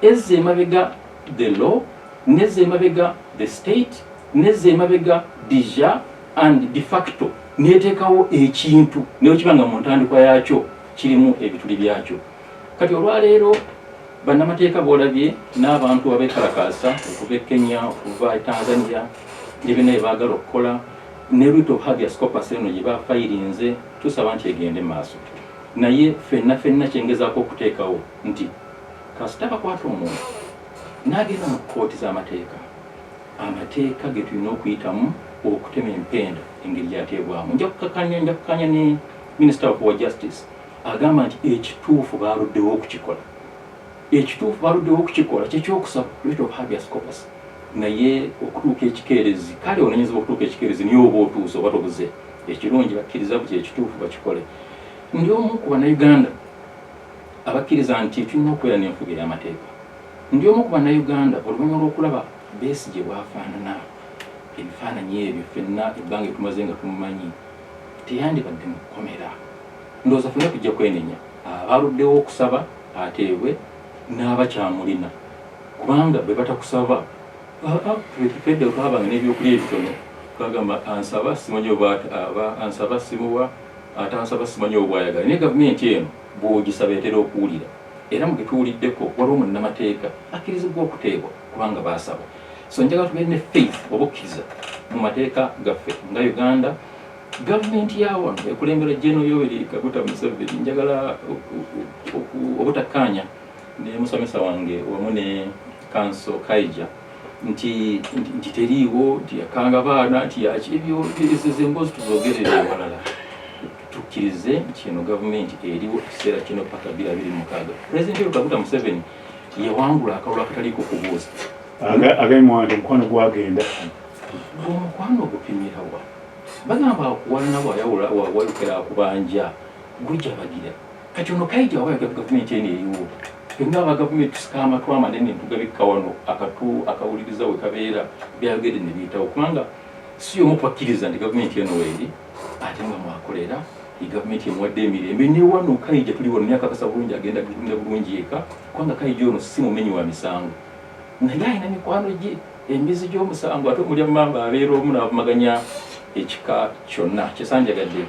ezza emabega the law nezza emabega the state nezza emabega de jure and de facto neteekawo ekintu naye kibanga mu ntandikwa yaakyo kirimu ebituli byakyo. Kati olwaleero bannamateeka boolabye n'abantu abeekalakaasa okuva e Kenya okuva e Tanzania ne bina baagala okukola ne writ of habeas corpus eno gye bafayirinze tusaba nti egende maaso. Naye ffenna kyengezaako okuteekawo nti kasita bakwata omuntu n'agenda mu kooti z'amateeka, amateeka ge tulina okuyitamu okutema empenda engeri gyateebwamu. Nja kukakanya ne Minister of Justice agamba nti ekituufu baaluddewo okukikola. Ekituufu baaluddewo okukikola kyekyokusaba writ of habeas corpus. Naye okutuuka ekikeerezi kale onanyizibwa okutuuka ekikeerezi niyo oba otuuse oba tobuze. Ekirungi bakkiriza buti ekituufu bakikole. Ndi omu ku bannayuganda abakkiriza nti tulina okubeera n'enfuga ey'amateeka. Ndi omu ku bannayuganda oluvannyuma lw'okulaba Besigye bw'afaanana ebifaananyi ebyo ffenna ebbanga etumaze nga tumumanyi teyandibadde mu kkomera. Ndowooza ffenna tujja kwenenya abaaluddewo okusaba ateebwe n'abakyamulina kubanga bwe batakusaba fedde twabanga n'ebyokulya ebitono twagamba ansaba simanyi oba ansaba simuwa ate ansaba simanyi obwayagala. Naye gavumenti eno bw'ogisaba etera okuwulira era mu getuwuliddeko waliwo munnamateeka akkirizibwa okuteebwa kubanga baasaba. So njagala tubeere ne faith oba okkiriza mu mateeka gaffe nga Uganda. Gavumenti yawano ekulembera General Yoweri Kaguta Museveni njagala obutakkaanya ne musomesa wange wamu ne Kanso Kaija nti teriiwo nti yakanga baana nti yakibyo birizeze emboozi tuzogerere ewalala. Tukkirize nti eno gavumenti eriwo ekiseera kino paka 2026. President Yoweri Kaguta Museveni yawangula akalulu akataliiko kubuuza. Agaimwange omukwano gwagenda. Omukwano gupimirawa. Bagamba okuwalana bw'ayawula wayokera kubanja gujja bagira. Kati ono Kaija wabaye gavumenti eno eriwo. Fenna abagavumenti tusika amatw amanene ntugabikka wano akawuliriza we kabeera byayogedde ne biyitawo kubanga si omu kwakkiriza nti gavumenti eno weeri ate nga mwakolera gavumenti emuwadde emirembe ne wano Kaija tuli wano yakakasa bulungi agenda kutunda bulungi eka kubanga Kaija ono si mumenyi wa misango naye alina mikwano gye embizi gy'omusango ate omulya mamba abeera omu n'abamaganya ekika kyonna kyesanjagadde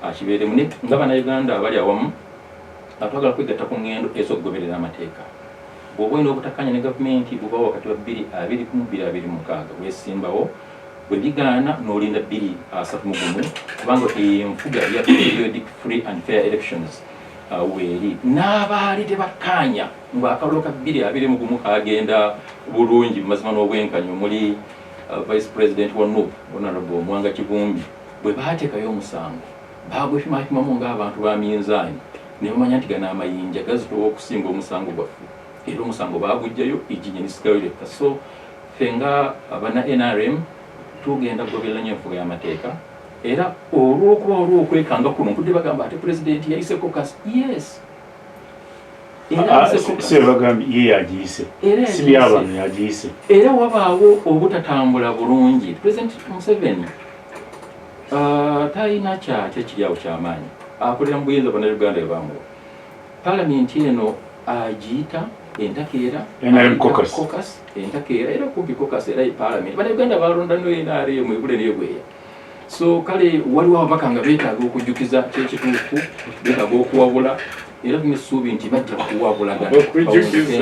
akibeeremu nga bannayuganda abali awamu atwagala kwegatta ku ngendo ez'okugoberera amateeka. Bw'oba olina obutakkaanya ne gavumenti bubawo wakati wa 2026 weesimbawo bwe bigaana n'olinda 2031 kubanga enfuga ya periodic free and fair elections weeri n'abaali tebakkaanya ng'akalulu ka 2021 kagenda bulungi mazima n'obwenkanyo muli vice president wa NUP Honorable Mwanga Kivumbi bwe baateekayo omusango baagwepimapimamu ng'abantu ba minzaani ne bamanya nti gano amayinja gazitowa okusinga omusango gwaffe era omusango baagujjayo ejjinya nisikayo lekka so ffe nga abana NRM tugenda kugoberera enfuga y'amateeka era olw'okuba olw'okwekanga kuno nkudde bagamba ate pulezidenti yayise caucus yes si bagambye ye yagiyise si by'abantu yagiyise era wabaawo obutatambula bulungi President Museveni talina kyekiri awo kyamaanyi akolera mu buyinza bannayuganda bwebamuwa palamenti eno agiyita entakeera caucus entakeera era kumpi caucus era palamenti bannayuganda balonda NRM ebule n'egweya so kale waliwo ababaka nga beetaaga okujjukiza kyekituufu beetaaga okuwabula era tunesuubi nti bajja kuwabulagana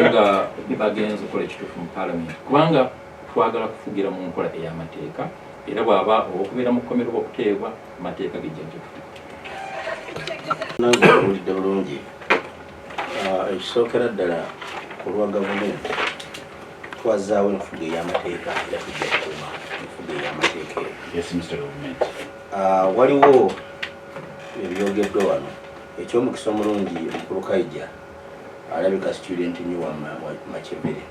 nga bagenza okukola ekituufu mu palamenti kubanga twagala kufugira mu nkola ey'amateeka era bw'aba okubeera mu kkomero okuteebwa amateeka gejja nange bulungi ekisookera ddala ku lwa gavumenti twazaawo enfuga ey'amateeka era tujja kukuuma enfuga ey'amateeka waliwo ebyogeddwa wano ekyomukisa omulungi mukulu Kaija alabika student nyuwa Machebere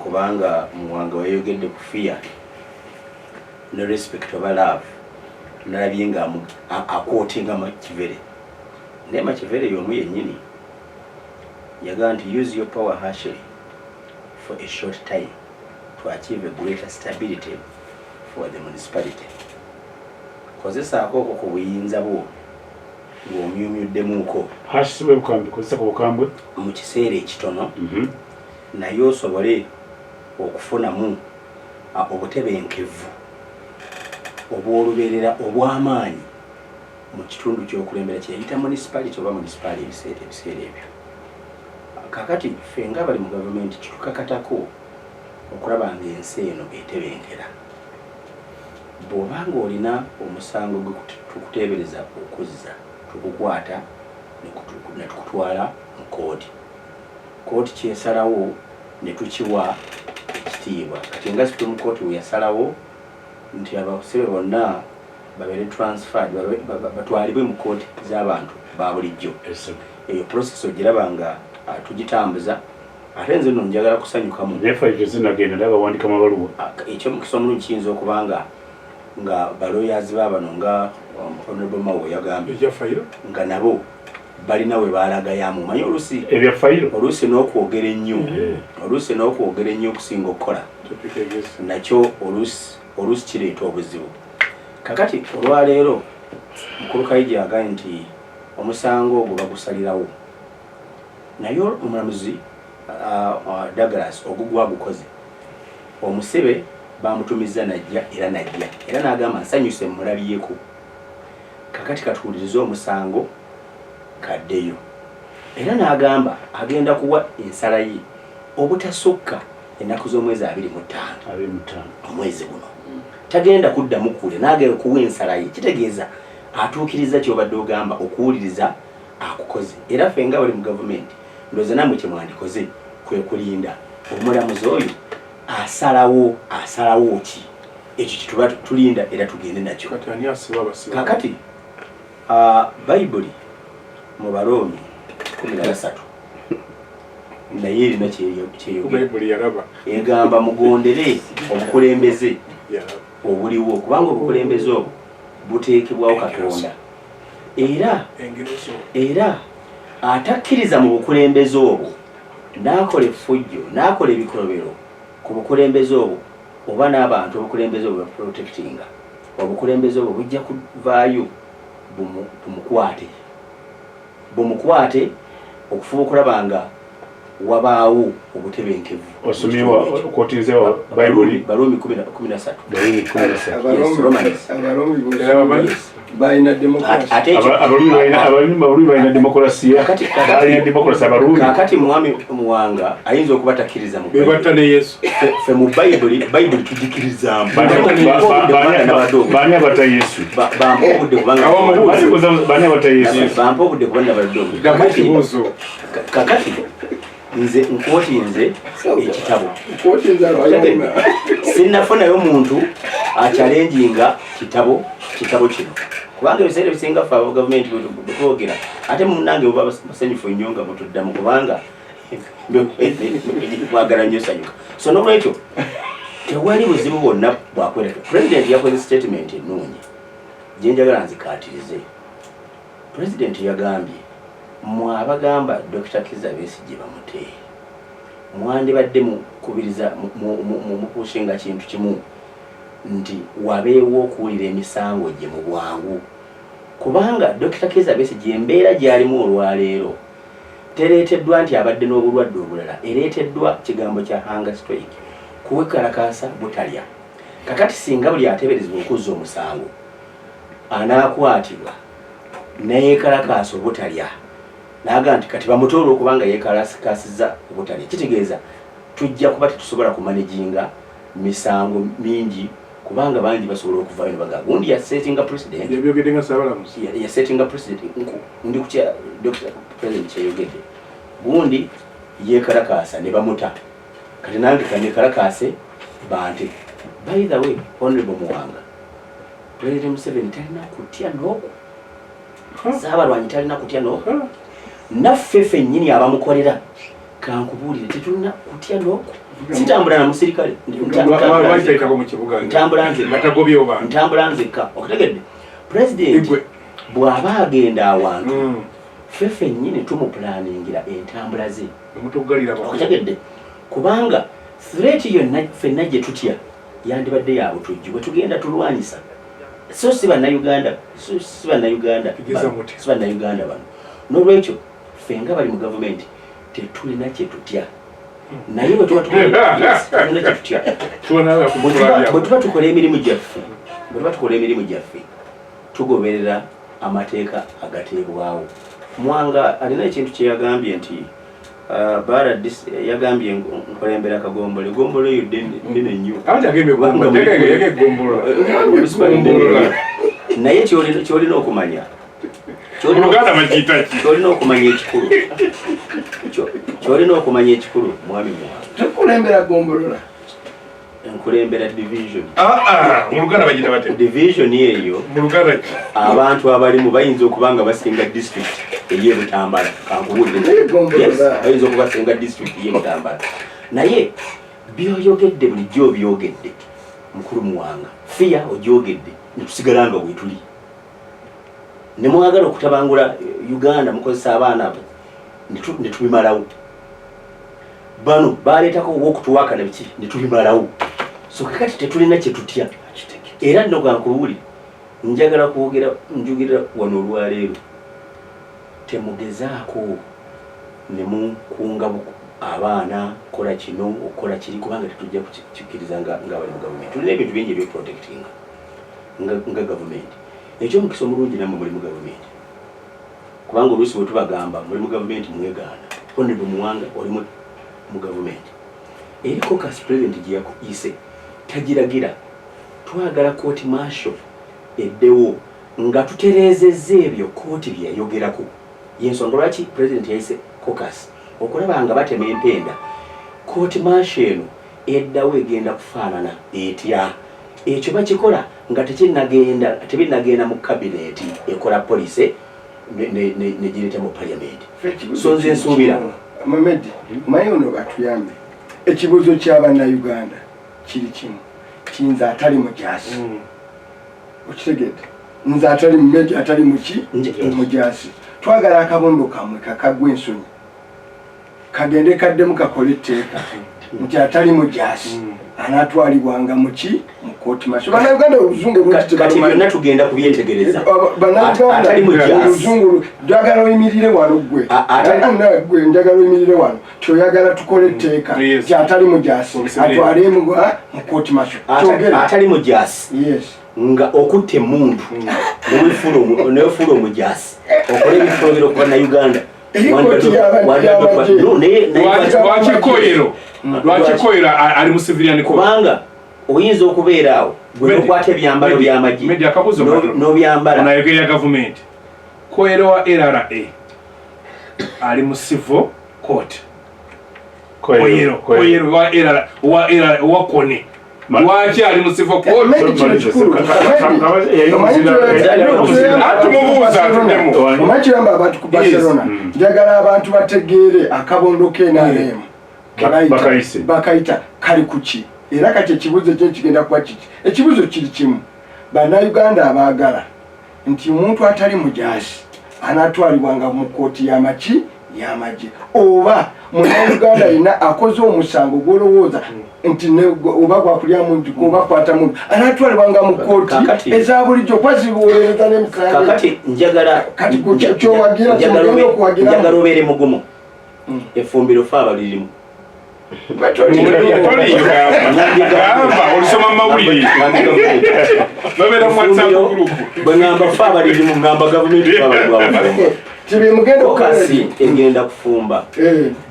kubanga muwanga wayogedde ku fear ne respect oba love nalabye nga akootinga Machebere naye Machebere y'omu yennyini yagaa nti use your power harshly for a short time to achieve a greater stability for the municipality. Kozesa akoko ku buyinza bwo ng'omyumyuddemuuko hasibwe bukambi kozesa ku bukambwe mu kiseera ekitono naye osobole okufunamu obutebenkevu obw'olubeerera obw'amaanyi mu kitundu ky'okulembera kyeyita municipality oba municipal ebiseera ebyo. Kakati ffe nga bali mu gavumenti kitukakatako okulaba ng'ensi eno etebenkera. Bw'obanga olina omusango gwe tukuteebereza okuzza tukukwata ne tukutwala mu kooti. Kooti kyesalawo ne tukiwa ekitiibwa. Kati nga Supreme Court we yasalawo nti abasibe bonna babeere transferred batwalibwe mu kooti z'abantu ba bulijjo. Eyo process ogiraba nga tugitambuza ate nze nno njagala kusanyukamu nefaire zinagenda ndaba wandika amabaluwa ekyomukisa omulungi kiyinza okubanga nga baloyazi baabano nga Honorable Mawo yagambye nga nabo balina we baalagayamu manyi oluusi ebyafayiro oluusi n'okwogera ennyo oluusi n'okwogera ennyo okusinga okukola nakyo oluusi kireeta obuzibu. Kakati olwaleero mukulu Kaija agambye nti omusango ogwo bagusalirawo naye omulamuzi Douglas ogugwa gukoze omusibe bamutumiza najja era n'agamba nsanyuse mulabyeko. Kakati katuwulirize omusango kaddeyo era n'agamba agenda kuwa ensala ye obutasukka ennaku z'omwezi 25 omwezi guno tagenda kuddamu kule n'agenda kuwa ensala ye kitegeeza atuukiriza ky'obadde ogamba okuwuliriza akukoze. Era ffe nga bali mu gavumenti ndowooza nammwe kye mwandikoze kwe kulinda omulamuzi oyo asalawo ki ekyo kituba tulinda era tugende nakyo. Kakati Bayibuli mu Baroomi 13 naye erina kyeyogera egamba mugondere obukulembeze obuliwo kubanga obukulembeze obwo buteekebwawo Katonda era atakkiriza mu bukulembeze obwo n'akola effujjo n'akola ebikolobero ku bukulembeze obwo oba n'abantu obukulembeze obwo protectinga obukulembeze obwo bujja kuvaayo bumukwate okufuba okulaba nga wabaawo obutebenkevu. Osomyewa okwotizewa Bayibuli Baroomi 13 balina demokrasi abarundi balina demokrasiya balina demokrasi abarundi kakati mwami muwanga ayinza okuba takkiriza mu bebatta ne yesu fe mu bayibuli tugikiriza bani abata yesu bampa obudde kubanga bani abata yesu bampa obudde kubanga baddogo kakati nze nkootinze ekitabo sinnafunayo muntu achallenginga kitabo kino kubanga ebiseera ebisinga fe aba gavumenti twogera ate munange oba basanyufu nnyo nga mutuddamu kubanga mwagala nnyo sanyuka so nolwekyo tewali buzibu bwonna bwakwera pulezidenti yakoze statement ennungi gyenjagala nzikaatirize pulezidenti yagambye mwabagamba Dr. Kizza Besigye bamuteye mwandibadde mukubiriza mupushinga kintu kimu nti wabeewo okuwulira emisango gye mu bwangu kubanga Dr. Kizza Besigye embeera gy'alimu olwaleero tereeteddwa nti abadde n'obulwadde obulala ereeteddwa kigambo kya hunger strike kuwekalakaasa butalya kakati singa buli ateeberezebwa okuzza omusango anaakwatibwa neyekalakaasa obutalya naga nti kati bamutoole okubanga yekalakasiza obutalya kitegeeza tujja kuba tetusobola kumanaginga misango mingi kubanga bangi basobola okuvayo nebaga gundi yasettinga president yasettinga president ndi kutya Dr. President kyeyogedde gundi yekalakaasa ne bamuta kati nange kanekalakaase bante by the way honorable Muwanga President Museveni talina kutya n'oku Saabalwanyi talina kutya n'oku naffe ffennyini abamukolera kankubuulire tetulina kutya n'oku sitambula na musirikale ntambula nzekka okutegedde president bw'aba agenda awantu ffe ffennyini tumupulaningira entambula ze okutegedde kubanga threat yonna ffenna gye tutya yandibadde yabutujju bwe tugenda tulwanyisa so si bannayuganda bano n'olwekyo ffe nga bali mu gavumenti tetulina kyetutya naye bwe tuba tukola emirimu gyaffe tugoberera amateeka agateebwawo Mwanga alina ekintu kye yagambye nti Baradis yagambye nkolembera kagombole gombolo eyo ddene nnyo naye kyolina okumanya kyolina okumanya ekikulu mwami Muwanga tekulembera gombolola nkulembera division muluganda bagita bate division eyo muluganda abantu abalimu bayinza okubanga basinga district ey'Ebutambala kankubudde bayinza okubasinga district ey'Ebutambala naye byoyogedde bulijjo byogedde mukulu Muwanga fiya ogyogedde netusigalanga bwetuli nemwagala okutabangula Uganda mukozesa abaana netubimalawo bano baleetako okutuwaka nabiki netubimalawo so kakati tetulina kyetutya era nno gankubuuli njagala njugira wano olwaleero temugezaako nemukunga abaana kola kino okukola kiri kubanga tetujja kukikkiriza nga bali mu gavumenti tulina ebintu bingi ebyoprotectinga nga gavumenti ekyomukisa omulungi nammwe muli mu gavumenti kubanga oluusi bwe tubagamba muli mu gavumenti mwegaana honorable Muwanga oli mu gavumenti eri caucus president gye yakuyise tagiragira twagala kooti marshal eddewo nga tutereezezza ebyo kooti bye yayogerako yensonga lwaki president yayise caucus okulaba nga batema empenda kooti marshal eno eddawo egenda kufaanana etya ekyo bakikola nga tebinnagenda mu kabineeti ekola police negireeta mu parliament so nze nsuubira Mohamed mayi ono batuyambe ekibuzo ky'abannayuganda kiri kimu kinza atali mujaasi okitegedde nze atali mumedi atali muki mujaasi twagala akabombo kamwe kakagwa ensonyi kagende kaddemu kakole etteeka nti atali mujaasi anatwalibwanga muki mu kooti marshal bannayuganda oluzungu kati byonna tugenda kubyetegereza bannayuganda oluzungu njagala oyimirire wano gwe gwe njagala oyimirire wano kyoyagala tukole etteeka kyatali mujaasi atwale mu kooti marshal atali mujaasi nga okutta emuntu newefuula omujasi okola ebikolobero kuba na uganda lwakikoyero ali mu civilian kubanga oyinza okubeera awo gwe nokwata ebyambalo by'amagye n'obyambala nayogerera gavumenti koyero wa LRA ali mu civil court koyero wa LRA wa kone lwaki ali mu civil court omakiramba abantu ku Barcelona njagala abantu bategeere akabondo k'NRM bakayita kali kuki era kati ekibuzo kye kigenda kuba kiki ekibuzo kiri kimu bannayuganda abaagala nti omuntu atali mujaasi anatwalibwanga mu kooti y'amaki y'amagye oba munnayuganda yina akoze omusango gwolowooza nti oba gwakulya muntu oba kwata muntu anatwalibwanga mu kooti eza bulijjo kwazibuweereza n'emisango kakati njagala obeere mugumu effumbiro fe abalirimu olusoma mumawulire babeera muwhatsapp bwengamba fe abalirimu ngamba gavumenti okasi egenda kufumba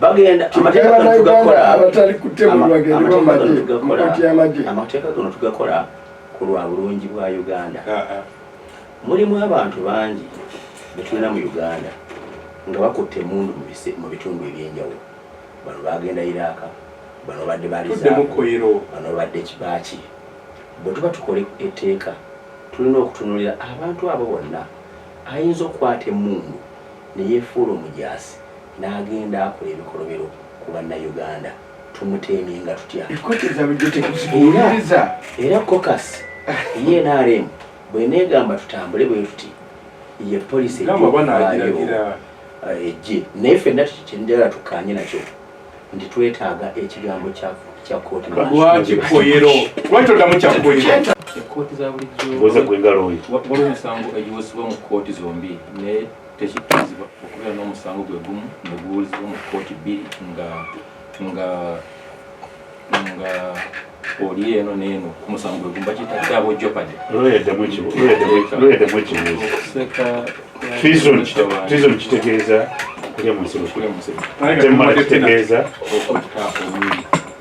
bagenda amateeka gano tugakola ku lwa bulungi bwa uganda mulimu abantu bangi betulina mu uganda nga bakutte emundu mu bitundu ebyenjawulo bano bagenda Iraka bano badde balizaamu bano badde kibaaki bwe tuba tukola etteeka tulina okutunulira abantu abo bonna ayinza okukwata emundu neyefuula omujaasi n'agenda akola ebikolobero ku bannayuganda tumuteeminga tutya era kokasi ye NRM bweneegamba tutambule bwe tuti ye polisi ejje naye ffenna kyenjagala tukkaanye nakyo nti twetaaga ekigambo kya kooti lwaki oddamu kyakoyero ekooti za bulijjo waliwo emisango egiwesebwa mu kooti zombi naye tekikkirizibwa okubeera n'omusango gwe gumu ne guwulizibwa mu kooti bbiri nga oli eno n'eno ku musango gwe gumu bakiyita double jeopardy. Treason kitegeeza kulya mu nsolo ate mmala kitegeeza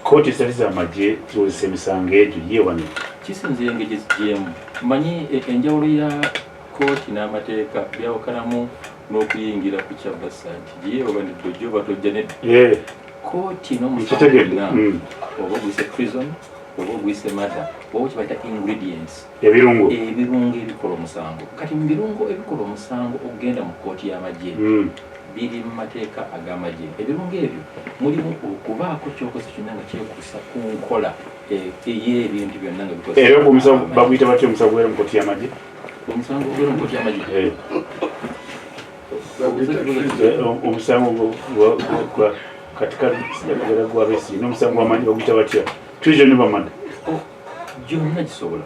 kooti zitali z'amagye ziwozesa emisango egyo ye wano kisinzira engeri zigiyemu manyi enjawulo ya kooti n'amateeka byawukanamu n'okuyingira ku kyabasa nti giye oba neddojjo oba tojja nedda kooti n'omusango oba oguyise treason oba oguyise murder oba kibayita ingredients ebirungo ebikola omusango kati mu birungo ebikola omusango okugenda mu kooti y'amagye biri mu mateeka ag'amagye ebirungo ebyo mulimu okubaako kyokoze kyonna nga kyekuusa ku nkola ey'ebintu byonna nga bikosa era omusango baguyita batya omusango gwera mu kooti y'amagye omusango ogwera mu kooti y'amagye omusango katika sijakugera gwa besi n'omusango w'amagye baguyita batya treason oba murder gyonna gisobola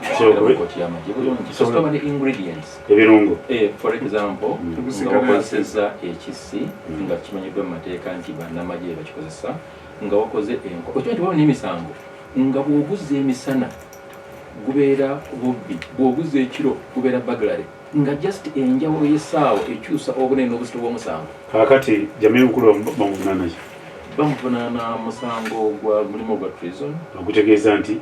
kooti y'amagye kisobola ne ingredients ebirungo for example nga wakozesezza ekisi nga kimanyiddwa mu mateeka nti bannamagye bakikozesa nga wakoze enko okimanyi nti waliwo n'emisango nga bw'oguzza emisana gubeera bubbi bw'oguzza ekiro gubeera bagulary nga just enjawulo y'essaawa ekyusa obunene n'obuzito bw'omusango kakati Jamil Mukulu bamuvunaana ki bamuvunaana musango gwa mulimu gwa treason okutegeeza nti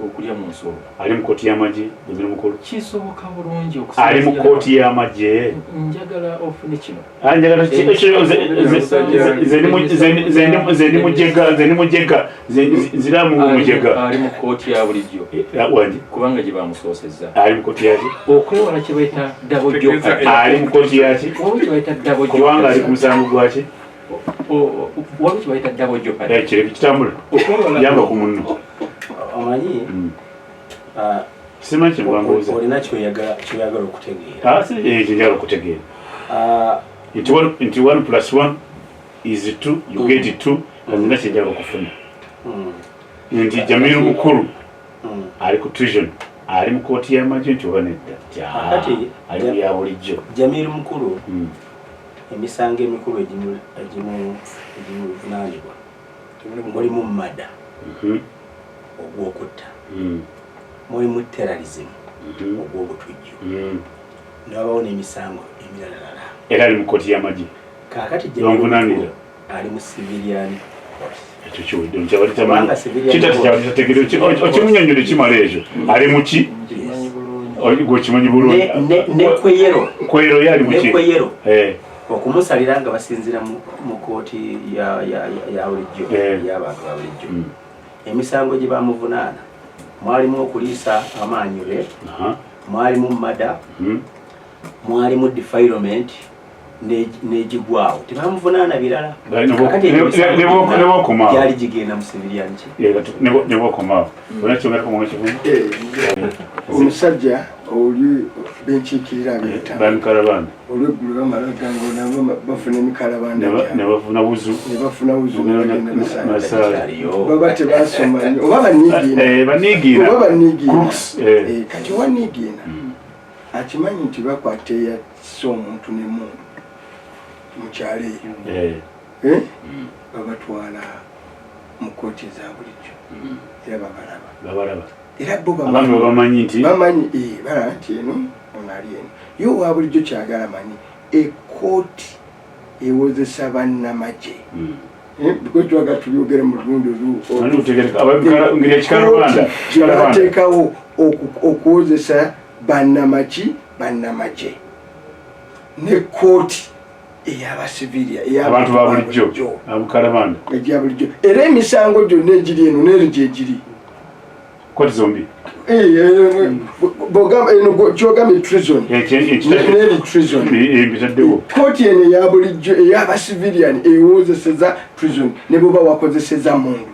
okulya mu nsolo ali mu kooti y'amagye Jamil Mukulu kisoboka bulungi ali mu kooti y'amagye njagala ofune kino njagala zeni mujega ziramu mujega ali mu kooti ya bulijjo wangi kubanga gye bamusoosezza ali mu kooti yaki okwewala kye bayita double jeopardy ali mu kooti yaki waliwo kye bayita double jeopardy kubanga ali ku musango gwaki waliwo kye bayita double jeopardy kireke kitambula yamba ku munno omanyi simanyi kyemwanguuza olina kyoyagala okutegeera ekyo njagala okutegeera nti 1+1 is 2 you get 2 kazina kyenjagala okufuna nti Jamil Mukulu ali ku treason ali mu kooti y'amagye nti oba nedda ali mu ya bulijjo Jamil Mukulu emisango emikulu egimuvunaanibwa mulimu mada ogw'okutta mulimu terrorism ogw'obutujju nabawo n'emisango emirala era ali mu kkooti y'amagye kaakati gyebavunaanira ali mu civilian ekyo kiwedde kyabali tamanyi kitati kyabali tategeere okimunyonyole kimala ekyo ali mu ki gwekimanyi bulungi kweyero yali mu ki okumusalira nga basinzira mu kooti ya bulijjo y'abantu ba bulijjo emisango gye bamuvunaana mwalimu okuliisa amaanyule mwalimu mada mwalimu defilement n'egigwawo tebamuvunaana birala gyali gigenda mu civilian ki nebokomaawo onakyongakomakivumu omusajja oli benkiikirira bamikalabanda olweggulo bamala gango nabo bafuna emikalabanda nebafuna buzu nebafuna buzu baba tebasoma oba baniigiina kati owaniigiina akimanyi nti bakwata eyassa omuntu nemu mukyalo eyo babatwala mu kooti eza bulijjo era babalaba era bo bamanyi nti balaba nti eno ono ali eno ye owa bulijjo kyagala manyi ekooti ewozesa bannamagye because twaga tubyogere mu lundi olubateekawo okuwozesa bannamagye ne kooti ey'abasivilia abantu ba bulijjo abukalabanda ejja bulijjo era emisango gyonna egiri eno neero gyegiri kooti zombi kyogambye treason neeri treason bitaddewo kooti eno eya bulijjo ey'abasivilian ewozeseza treason ne bwoba wakozeseza mundu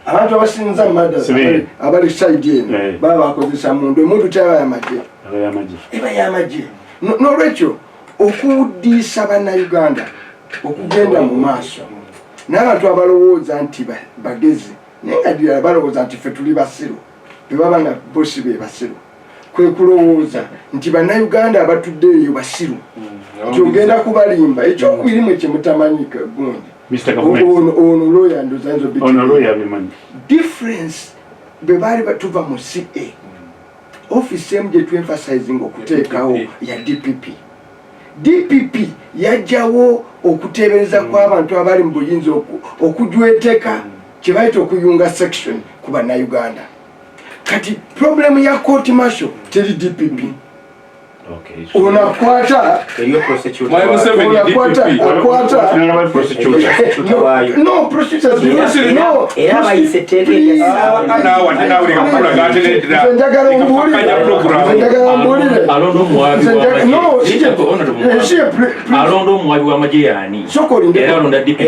abantu abasinza mada abali side eno baba bakozesa mundu emundu taba yamagye eba yamagye n'olwekyo okuwuddiisa bannayuganda okugenda mu maaso n'abantu abalowooza nti bagezi naye nga ddala balowooza nti ffe tuli basiru bebaba nga bosi be basiru kwe kulowooza nti bannayuganda abatudde eyo basiru nti ogenda kubalimba ekyokubirimu kyemutamanyika gundi ono lawyer ndozanzo difference bwe baali batuva mu CA office emu gye tu-emphasizing okuteekawo ya DPP yajjawo okuteebereza kw'abantu abali mu buyinza okujweteka kye bayita okuyunga section ku bannayuganda kati problemu ya court martial teri DPP unakwata no prosecutors alondo omwabi w'amagye yaani era alonda DPP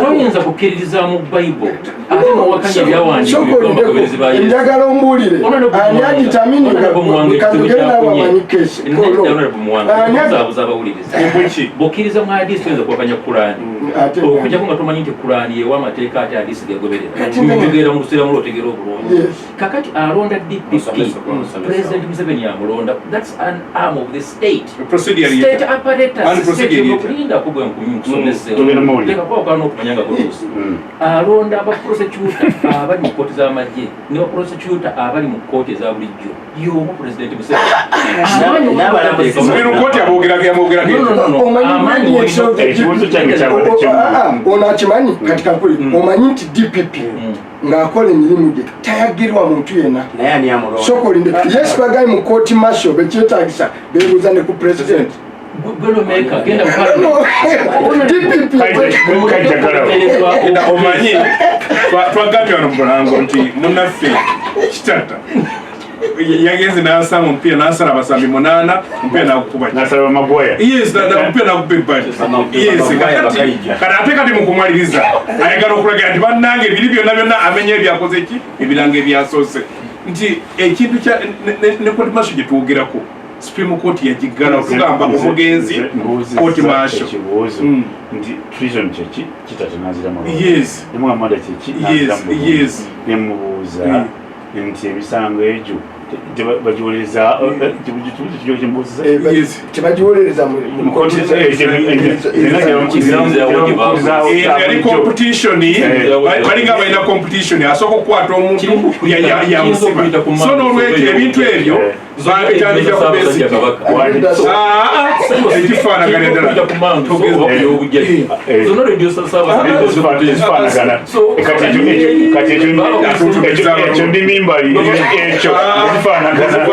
toyinza kukkiririza mu Bible ate nowakanya ebyawandiikibwa njagala ombuulire ani agitamininga katugenda wamanyikesi bokkiriza mu hadisi toyinza kuwakanya Kurani okujjako nga tomanyi nti Kurani yewa amateeka ate hadisi gegoberera mu lusiramu lwotegera obulungi kakati alonda DPP President Museveni amulonda that's an arm of the state apparatus okulinda kugwe nkusomeseka kwawukana okumanya nga kuluusi alonda abaprosecutor abali mu kooti z'amagye ne baprosecutor abali mu kooti eza bulijjo y'omu President Museveni ono akimanyi kati kakuli omanyi nti DPP ng'akola emirimu gye tayagirwa muntu yenna sokolinde yes bagayi mu kooti martial bekyetaagisa beebuuza ne ku president omanyi twagambye wano mubulango nti munaffe kitata yagenze n'asanga omupiira n'asala abasambi 8 omupiira n'agukuba n'asala amagoya omupiira n'aguba ebbali kati ate kati mu kumwaliriza ayagala okulagira nti bannange ebiri byonna amenye ebyakoze ki ebiranga ebyasoose nti ekintu kya ne kooti martial gye twogerako Supreme Court yagiggala okugamba omugenzi kooti martial nti treason kyeki kitatanazira yes nemwamada kyeki yes nemubuuza nti emisango egyo bajiwuliriza tebagiwolereza yali competition balinga balina competition asooka okukwata omuntu yamusiba so n'olwekyo ebintu ebyo babitandika ekifaanagana ekyo ndi mimba ekyo ekifaanagana